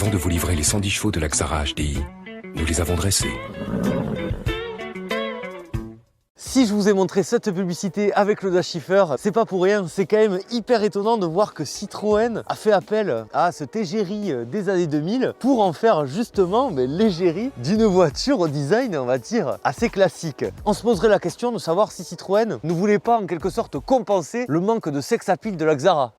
Avant de vous livrer les 110 chevaux de la Xara HDI, nous les avons dressés. Si je vous ai montré cette publicité avec le Dash Shifter, c'est pas pour rien, c'est quand même hyper étonnant de voir que Citroën a fait appel à ce T'Égérie des années 2000 pour en faire justement l'égérie d'une voiture au design, on va dire, assez classique. On se poserait la question de savoir si Citroën ne voulait pas en quelque sorte compenser le manque de sex appeal de la Xara.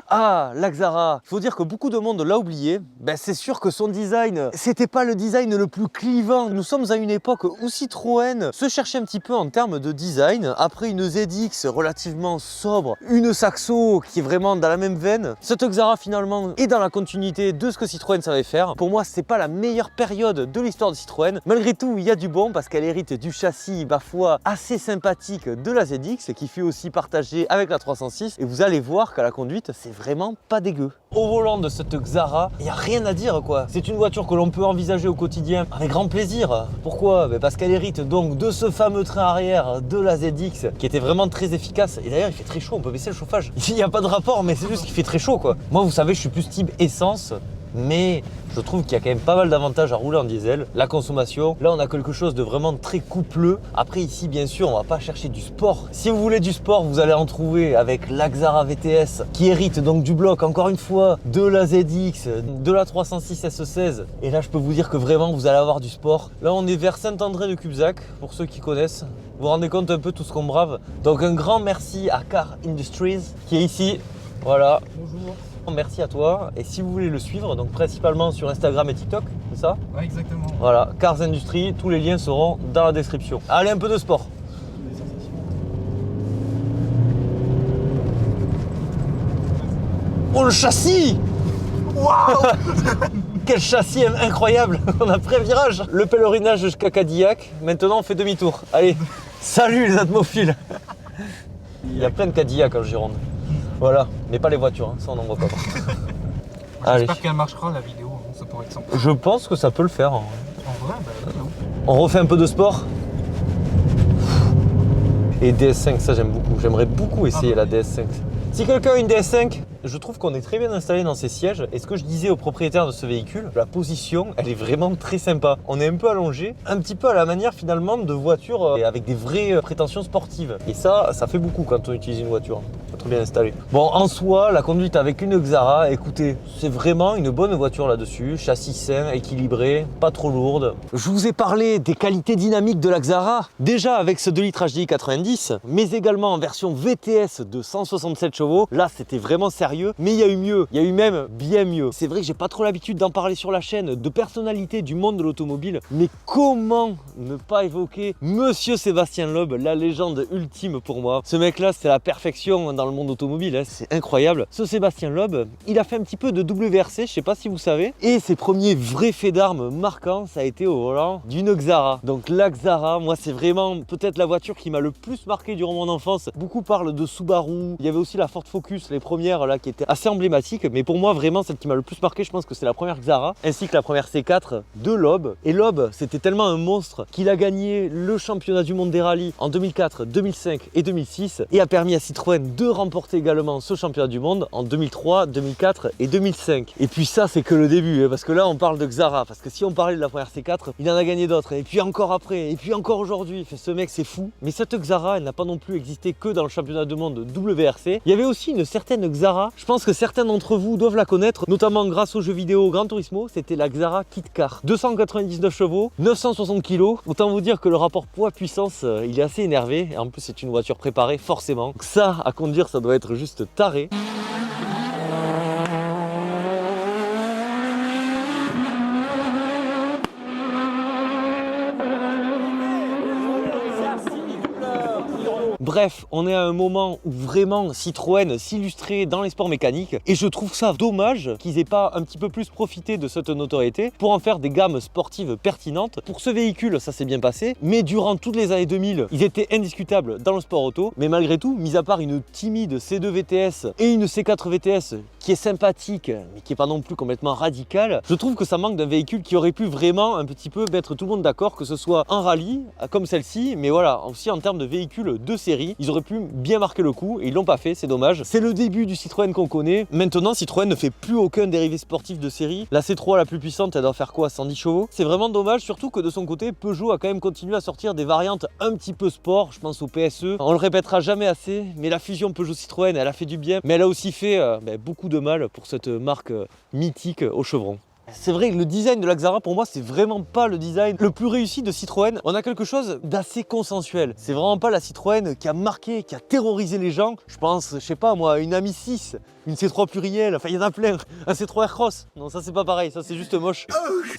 Ah, la Xara. Il faut dire que beaucoup de monde l'a oublié. C'est sûr que son design, c'était pas le design le plus clivant. Nous sommes à une époque où Citroën se cherchait un petit peu en termes de design. Après une ZX relativement sobre, une Saxo qui est vraiment dans la même veine, cette Xara finalement est dans la continuité de ce que Citroën savait faire. Pour moi, c'est pas la meilleure période de l'histoire de Citroën. Malgré tout, il y a du bon parce qu'elle hérite du châssis, ma foi, assez sympathique de la ZX qui fut aussi partagée avec la 306. Et vous allez voir qu'à la conduite, c'est vraiment pas dégueu. Au volant de cette Xara, il n'y a rien à dire quoi. C'est une voiture que l'on peut envisager au quotidien avec grand plaisir. Pourquoi? Parce qu'elle hérite donc de ce fameux train arrière de la ZX qui était vraiment très efficace. Et d'ailleurs, il fait très chaud, on peut baisser le chauffage. Il n'y a pas de rapport, mais c'est juste qu'il fait très chaud quoi. Moi, vous savez, je suis plus type essence. Mais je trouve qu'il y a quand même pas mal d'avantages à rouler en diesel. La consommation, là on a quelque chose de vraiment très coupleux. Après ici bien sûr on va pas chercher du sport. Si vous voulez du sport, vous allez en trouver avec la Xara VTS qui hérite donc du bloc encore une fois de la ZX, de la 306 S16. Et là je peux vous dire que vraiment vous allez avoir du sport. Là on est vers Saint-André de Cubzac pour ceux qui connaissent. Vous vous rendez compte un peu tout ce qu'on brave. Donc un grand merci à Car Industries qui est ici. Voilà. Bonjour. Merci à toi. Et si vous voulez le suivre, donc principalement sur Instagram et TikTok, c'est ça? Ouais, exactement. Voilà, Cars Industries, tous les liens seront dans la description. Allez, un peu de sport. Oh, le châssis! Waouh! Quel châssis incroyable! On a pris un virage. Le pèlerinage jusqu'à Cadillac. Maintenant, on fait demi-tour. Allez, salut les atmophiles! Il y a plein de Cadillac en Gironde. Voilà, mais pas les voitures, hein. Ça on n'en voit pas. J'espère qu'elle marchera la vidéo, ça pourrait être sympa. Je pense que ça peut le faire. En vrai, non. On refait un peu de sport. Et DS5, ça j'aime beaucoup. J'aimerais beaucoup essayer la DS5. Si quelqu'un a une DS5, je trouve qu'on est très bien installé dans ces sièges. Et ce que je disais au propriétaire de ce véhicule, la position, elle est vraiment très sympa. On est un peu allongé, un petit peu à la manière finalement de voitures avec des vraies prétentions sportives. Et ça fait beaucoup quand on utilise une voiture. Faut être bien installé. Bon, en soi, la conduite avec une Xara, écoutez, c'est vraiment une bonne voiture là-dessus. Châssis sain, équilibré, pas trop lourde. Je vous ai parlé des qualités dynamiques de la Xara. Déjà avec ce 2 litres HDI 90, mais également en version VTS de 167 chevaux. Là, c'était vraiment sérieux. Mais il y a eu mieux, il y a eu même bien mieux. C'est vrai que j'ai pas trop l'habitude d'en parler sur la chaîne, de personnalités du monde de l'automobile, mais comment ne pas évoquer Monsieur Sébastien Loeb, la légende ultime pour moi. Ce mec-là, c'est la perfection dans le monde automobile, hein. C'est incroyable. Ce Sébastien Loeb, il a fait un petit peu de WRC, je sais pas si vous savez, et ses premiers vrais faits d'armes marquants, ça a été au volant d'une Xara. Donc la Xara, moi c'est vraiment peut-être la voiture qui m'a le plus marqué durant mon enfance. Beaucoup parlent de Subaru, il y avait aussi la Ford Focus, les premières là qui étaient assez emblématiques, mais pour moi vraiment celle qui m'a le plus marqué, je pense que c'est la première Xara, ainsi que la première C4 de Loeb. Et Loeb, c'était tellement un monstre qu'il a gagné le championnat du monde des rallyes en 2004, 2005 et 2006, et a permis à Citroën de remporter également ce championnat du monde en 2003, 2004 et 2005. Et puis ça, c'est que le début, hein, parce que là on parle de Xara, parce que si on parlait de la première C4, il en a gagné d'autres, et puis encore après, et puis encore aujourd'hui. Ce mec c'est fou. Mais cette Xara, elle n'a pas non plus existé que dans le championnat du monde WRC. Il y avait aussi une certaine Xara, je pense que certains d'entre vous doivent la connaître, notamment grâce aux jeux vidéo Gran Turismo, c'était la Xara Kit Car. 299 chevaux, 960 kg. Autant vous dire que le rapport poids-puissance, il est assez énervé. Et en plus, c'est une voiture préparée, forcément. Donc ça, à conduire, ça doit être juste taré. Bref, on est à un moment où vraiment Citroën s'illustrait dans les sports mécaniques et je trouve ça dommage qu'ils aient pas un petit peu plus profité de cette notoriété pour en faire des gammes sportives pertinentes. Pour ce véhicule, ça s'est bien passé, mais durant toutes les années 2000, ils étaient indiscutables dans le sport auto. Mais malgré tout, mis à part une timide C2 VTS et une C4 VTS qui est sympathique, mais qui est pas non plus complètement radicale, je trouve que ça manque d'un véhicule qui aurait pu vraiment un petit peu mettre tout le monde d'accord, que ce soit en rallye, comme celle-ci, mais voilà, aussi en termes de véhicule de série. série. Ils auraient pu bien marquer le coup et ils l'ont pas fait, c'est dommage. C'est le début du Citroën qu'on connaît. Maintenant, Citroën ne fait plus aucun dérivé sportif de série. La C3 la plus puissante, elle doit faire quoi, 110 chevaux? C'est vraiment dommage, surtout que de son côté, Peugeot a quand même continué à sortir des variantes un petit peu sport. Je pense au PSE. On le répétera jamais assez, mais la fusion Peugeot-Citroën, elle a fait du bien, mais elle a aussi fait beaucoup de mal pour cette marque mythique au chevron. C'est vrai que le design de la Xara, pour moi, c'est vraiment pas le design le plus réussi de Citroën. On a quelque chose d'assez consensuel. C'est vraiment pas la Citroën qui a marqué, qui a terrorisé les gens. Je pense, je sais pas moi, une Ami 6, une C3 pluriel, enfin il y en a plein. Un C3 Aircross. Non, ça c'est pas pareil, ça c'est juste moche.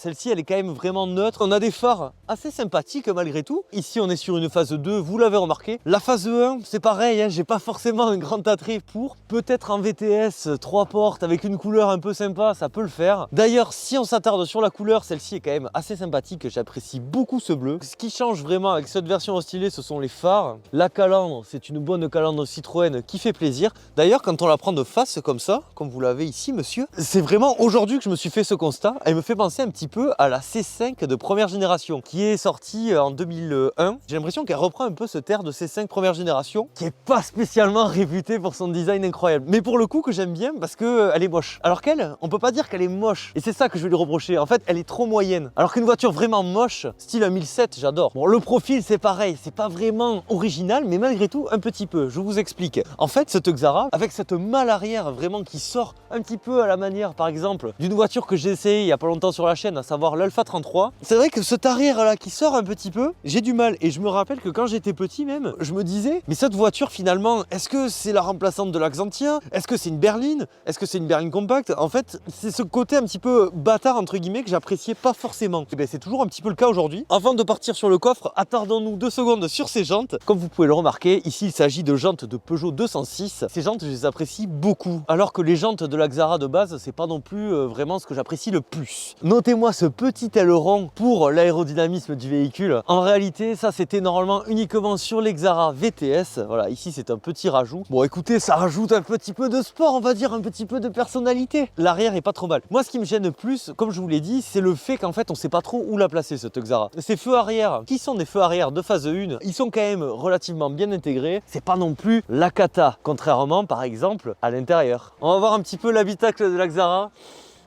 Celle-ci, elle est quand même vraiment neutre. On a des phares assez sympathiques malgré tout. Ici, on est sur une phase 2, vous l'avez remarqué. La phase 1, c'est pareil, hein, j'ai pas forcément un grand attrait pour. Peut-être en VTS, 3 portes avec une couleur un peu sympa, ça peut le faire. D'ailleurs, si on s'attarde sur la couleur, celle-ci est quand même assez sympathique, j'apprécie beaucoup ce bleu. Ce qui change vraiment avec cette version restylée, ce sont les phares. La calandre, c'est une bonne calandre Citroën qui fait plaisir. D'ailleurs, quand on la prend de face comme ça, comme vous l'avez ici monsieur, c'est vraiment aujourd'hui que je me suis fait ce constat. Elle me fait penser un petit peu à la C5 de première génération qui est sortie en 2001. J'ai l'impression qu'elle reprend un peu ce terre de C5 première génération qui est pas spécialement réputée pour son design incroyable. Mais pour le coup que j'aime bien parce qu'elle est moche. Alors qu'elle, on peut pas dire qu'elle est moche. Et c'est ça que je vais lui reprocher. En fait, elle est trop moyenne. Alors qu'une voiture vraiment moche, style un 1007, j'adore. Bon, le profil, c'est pareil. C'est pas vraiment original, mais malgré tout, un petit peu. Je vous explique. En fait, cette Xara, avec cette malle arrière vraiment qui sort un petit peu à la manière, par exemple, d'une voiture que j'ai essayé il y a pas longtemps sur la chaîne, à savoir l'Alpha 33. C'est vrai que cet arrière là qui sort un petit peu, j'ai du mal. Et je me rappelle que quand j'étais petit même, je me disais, mais cette voiture finalement, est-ce que c'est la remplaçante de la Xantia? Est-ce que c'est une berline? Est-ce que c'est une berline compacte? En fait, c'est ce côté un petit peu bâtard entre guillemets que j'appréciais pas forcément. Et bien c'est toujours un petit peu le cas aujourd'hui. Avant de partir sur le coffre, attardons-nous 2 secondes sur ces jantes. Comme vous pouvez le remarquer, ici il s'agit de jantes de Peugeot 206. Ces jantes, je les apprécie beaucoup. Alors que les jantes de la Xara de base, c'est pas non plus vraiment ce que j'apprécie le plus. Notez-moi ce petit aileron pour l'aérodynamisme du véhicule. En réalité, ça c'était normalement uniquement sur les Xara VTS. Voilà, ici c'est un petit rajout. Bon écoutez, ça rajoute un petit peu de sport, on va dire, un petit peu de personnalité. L'arrière est pas trop mal. Moi ce qui me gêne plus, comme je vous l'ai dit, c'est le fait qu'en fait on sait pas trop où la placer cette Xara. Ces feux arrière, qui sont des feux arrière de phase 1, ils sont quand même relativement bien intégrés. C'est pas non plus la cata, contrairement par exemple à l'intérieur. On va voir un petit peu l'habitacle de la Xara.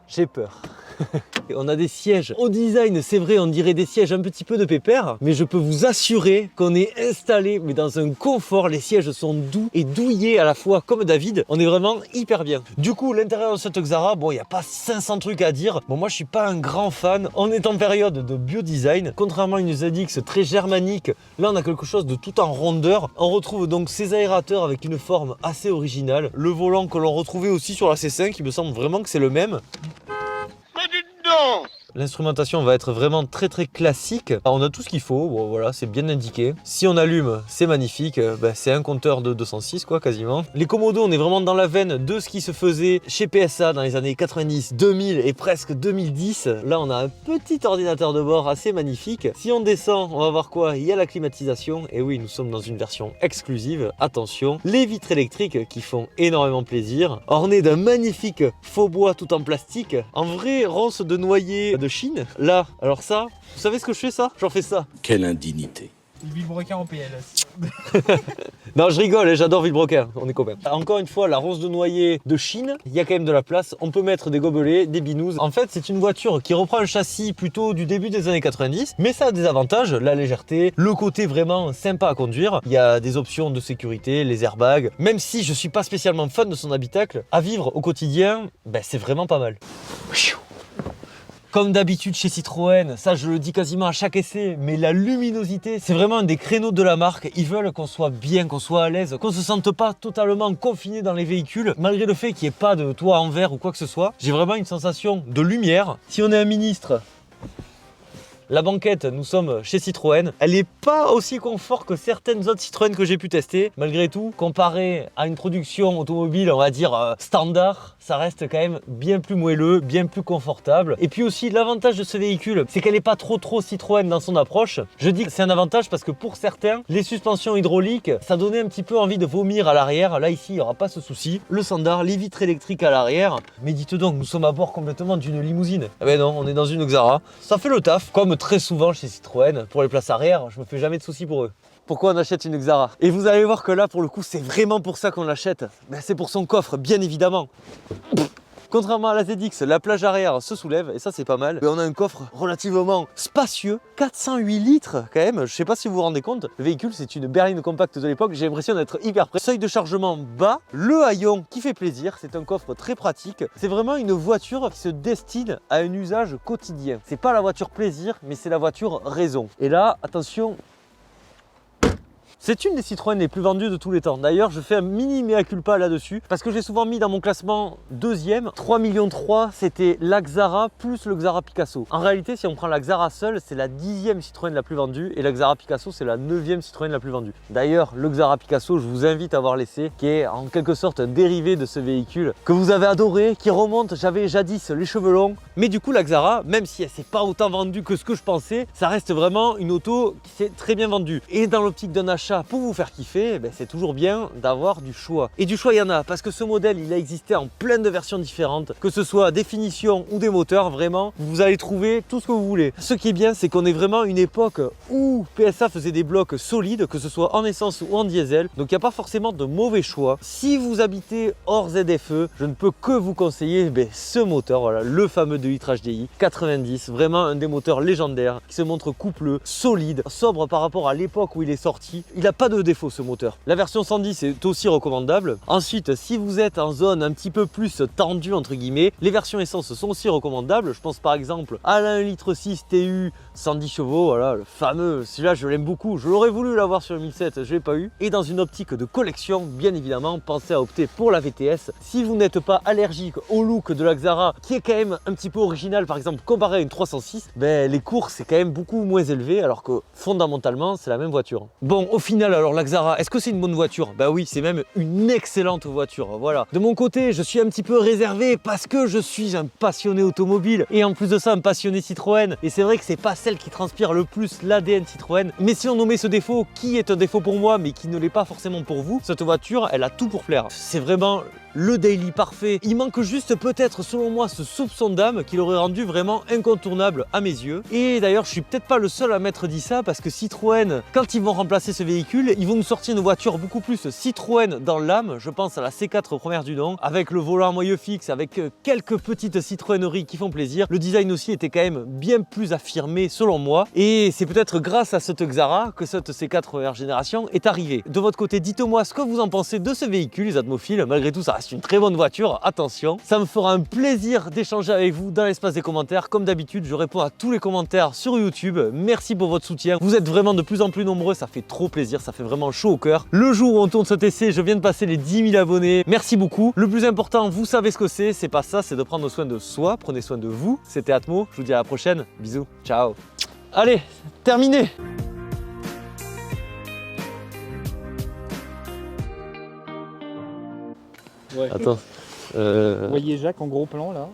J'ai peur. On a des sièges. Au design, c'est vrai, on dirait des sièges un petit peu de pépère, mais je peux vous assurer qu'on est installé mais dans un confort. Les sièges sont doux et douillés à la fois, comme David. On est vraiment hyper bien. Du coup, l'intérieur de cette Xara, bon, il n'y a pas 500 trucs à dire. Bon, moi, je suis pas un grand fan. On est en période de bio-design. Contrairement à une ZX très germanique, là, on a quelque chose de tout en rondeur. On retrouve donc ces aérateurs avec une forme assez originale. Le volant que l'on retrouvait aussi sur la C5, il me semble vraiment que c'est le même. L'instrumentation va être vraiment très classique. Alors, on a tout ce qu'il faut, bon, voilà, c'est bien indiqué. Si on allume, c'est magnifique, c'est un compteur de 206 quoi, quasiment. Les commodos, on est vraiment dans la veine de ce qui se faisait chez PSA dans les années 90, 2000 et presque 2010. Là, on a un petit ordinateur de bord assez magnifique. Si on descend, on va voir quoi? Il y a la climatisation. Et oui, nous sommes dans une version exclusive. Attention, les vitres électriques qui font énormément plaisir. Ornées d'un magnifique faux bois tout en plastique. En vrai, ronce de noyer de Chine. Là, alors ça, vous savez ce que je fais ça? J'en fais ça. Quelle indignité. Villebrequin en PLS. Non, je rigole, j'adore Villebrequin, on est copains. Encore une fois, la ronce de noyer de Chine, il y a quand même de la place. On peut mettre des gobelets, des binous. En fait, c'est une voiture qui reprend un châssis plutôt du début des années 90, mais ça a des avantages, la légèreté, le côté vraiment sympa à conduire. Il y a des options de sécurité, les airbags. Même si je suis pas spécialement fan de son habitacle, à vivre au quotidien, c'est vraiment pas mal. Comme d'habitude chez Citroën, ça je le dis quasiment à chaque essai, mais la luminosité, c'est vraiment un des créneaux de la marque. Ils veulent qu'on soit bien, qu'on soit à l'aise, qu'on se sente pas totalement confiné dans les véhicules, malgré le fait qu'il n'y ait pas de toit en verre ou quoi que ce soit. J'ai vraiment une sensation de lumière. Si on est un ministre, la banquette, nous sommes chez Citroën. Elle n'est pas aussi confort que certaines autres Citroën que j'ai pu tester. Malgré tout, comparé à une production automobile, on va dire standard, ça reste quand même bien plus moelleux, bien plus confortable. Et puis aussi, l'avantage de ce véhicule, c'est qu'elle n'est pas trop Citroën dans son approche. Je dis que c'est un avantage parce que pour certains, les suspensions hydrauliques, ça donnait un petit peu envie de vomir à l'arrière. Là, ici, il n'y aura pas ce souci. Le standard, les vitres électriques à l'arrière. Mais dites donc, nous sommes à bord complètement d'une limousine. Ah ben non, on est dans une Xara. Ça fait le taf, comme très souvent chez Citroën. Pour les places arrière, je me fais jamais de soucis pour eux. pourquoi on achète une Xara. Et vous allez voir que là, pour le coup, c'est vraiment pour ça qu'on l'achète. Ben, c'est pour son coffre, bien évidemment. Contrairement à la ZX, la plage arrière se soulève et ça c'est pas mal. Et on a un coffre relativement spacieux, 408 litres quand même, je sais pas si vous vous rendez compte. Le véhicule c'est une berline compacte de l'époque, j'ai l'impression d'être hyper près. Seuil de chargement bas, le haillon qui fait plaisir, c'est un coffre très pratique. C'est vraiment une voiture qui se destine à un usage quotidien. C'est pas la voiture plaisir, mais c'est la voiture raison. Et là, attention, c'est une des Citroën les plus vendues de tous les temps. D'ailleurs, je fais un mini mea culpa là-dessus parce que j'ai souvent mis dans mon classement deuxième. 3,3 millions, c'était la Xara plus le Xara Picasso. En réalité, si on prend la Xara seule, c'est la 10e Citroën la plus vendue et la Xara Picasso, c'est la 9e Citroën la plus vendue. D'ailleurs, le Xara Picasso, je vous invite à voir l'essai, qui est en quelque sorte un dérivé de ce véhicule que vous avez adoré, qui remonte, j'avais jadis les cheveux longs. Mais du coup, la Xara, même si elle s'est pas autant vendue que ce que je pensais, ça reste vraiment une auto qui s'est très bien vendue. Et dans l'optique d'un achat pour vous faire kiffer, ben c'est toujours bien d'avoir du choix. Et du choix, il y en a, parce que ce modèle, il a existé en plein de versions différentes, que ce soit des finitions ou des moteurs, vraiment, vous allez trouver tout ce que vous voulez. Ce qui est bien, c'est qu'on est vraiment à une époque où PSA faisait des blocs solides, que ce soit en essence ou en diesel, donc il n'y a pas forcément de mauvais choix. Si vous habitez hors ZFE, je ne peux que vous conseiller ce moteur, voilà, le fameux 2 litres HDI 90, vraiment un des moteurs légendaires, qui se montre coupleux, solide, sobre par rapport à l'époque où il est sorti. Il n'a pas de défaut ce moteur. La version 110 est aussi recommandable. Ensuite, si vous êtes en zone un petit peu plus tendue entre guillemets, les versions essence sont aussi recommandables. Je pense par exemple à la 1,6 litre TU 110 chevaux, voilà, le fameux, celui-là je l'aime beaucoup. Je l'aurais voulu l'avoir sur 1007, je l'ai pas eu. Et dans une optique de collection, bien évidemment, pensez à opter pour la VTS. Si vous n'êtes pas allergique au look de la Xara, qui est quand même un petit peu original, par exemple comparé à une 306, les courses c'est quand même beaucoup moins élevé, alors que fondamentalement c'est la même voiture. Bon, au final, alors la Xara, est-ce que c'est une bonne voiture? Bah oui, c'est même une excellente voiture, voilà. De mon côté, je suis un petit peu réservé parce que je suis un passionné automobile et en plus de ça, un passionné Citroën. Et c'est vrai que c'est pas celle qui transpire le plus l'ADN Citroën. Mais si on nommait ce défaut, qui est un défaut pour moi, mais qui ne l'est pas forcément pour vous, cette voiture, elle a tout pour plaire. C'est vraiment le daily parfait. Il manque juste peut-être, selon moi, ce soupçon d'âme qui l'aurait rendu vraiment incontournable à mes yeux. Et d'ailleurs, je suis peut-être pas le seul à m'être dit ça parce que Citroën, quand ils vont remplacer ce véhicule, ils vont nous sortir une voiture beaucoup plus Citroën dans l'âme. Je pense à la C4 première du nom, avec le volant à moyeu fixe, avec quelques petites citroëneries qui font plaisir. Le design aussi était quand même bien plus affirmé selon moi. Et c'est peut-être grâce à cette Xara que cette C4 première génération est arrivée. De votre côté, dites-moi ce que vous en pensez de ce véhicule, les atmophiles. Malgré tout, ça reste une très bonne voiture, attention. Ça me fera un plaisir d'échanger avec vous dans l'espace des commentaires. Comme d'habitude, je réponds à tous les commentaires sur YouTube. Merci pour votre soutien. Vous êtes vraiment de plus en plus nombreux, ça fait trop plaisir, ça fait vraiment chaud au cœur. Le jour où on tourne cet essai, je viens de passer les 10 000 abonnés. Merci beaucoup. Le plus important, vous savez ce que c'est pas ça, c'est de prendre soin de soi. Prenez soin de vous. C'était Atmo, je vous dis à la prochaine. Bisous, ciao. Allez, terminé. Ouais. Attends. Vous voyez Jacques en gros plan là?